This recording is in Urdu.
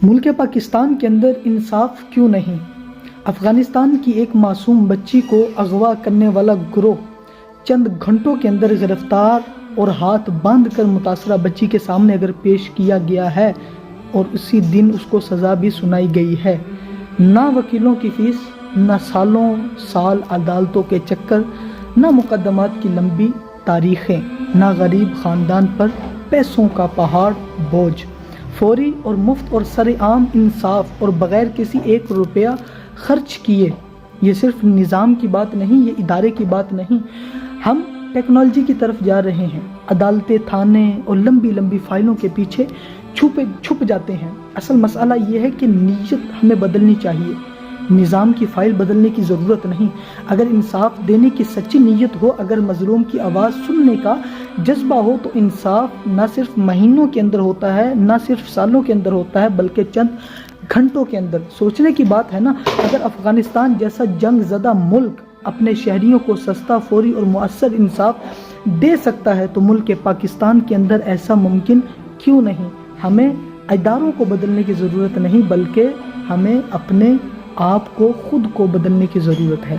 ملک پاکستان کے اندر انصاف کیوں نہیں؟ افغانستان کی ایک معصوم بچی کو اغوا کرنے والا گروہ چند گھنٹوں کے اندر گرفتار اور ہاتھ باندھ کر متاثرہ بچی کے سامنے اگر پیش کیا گیا ہے اور اسی دن اس کو سزا بھی سنائی گئی ہے، نہ وکیلوں کی فیس، نہ سالوں سال عدالتوں کے چکر، نہ مقدمات کی لمبی تاریخیں، نہ غریب خاندان پر پیسوں کا پہاڑ بوجھ، فوری اور مفت اور سرعام انصاف اور بغیر کسی ایک روپیہ خرچ کیے۔ یہ صرف نظام کی بات نہیں، یہ ادارے کی بات نہیں، ہم ٹیکنالوجی کی طرف جا رہے ہیں۔ عدالتیں، تھانے اور لمبی لمبی فائلوں کے پیچھے چھپ جاتے ہیں۔ اصل مسئلہ یہ ہے کہ نیت ہمیں بدلنی چاہیے، نظام کی فائل بدلنے کی ضرورت نہیں۔ اگر انصاف دینے کی سچی نیت ہو، اگر مظلوم کی آواز سننے کا جذبہ ہو، تو انصاف نہ صرف مہینوں کے اندر ہوتا ہے، نہ صرف سالوں کے اندر ہوتا ہے، بلکہ چند گھنٹوں کے اندر۔ سوچنے کی بات ہے نا، اگر افغانستان جیسا جنگ زدہ ملک اپنے شہریوں کو سستا، فوری اور مؤثر انصاف دے سکتا ہے تو ملک پاکستان کے اندر ایسا ممکن کیوں نہیں؟ ہمیں اداروں کو بدلنے کی ضرورت نہیں، بلکہ ہمیں اپنے آپ کو، خود کو بدلنے کی ضرورت ہے۔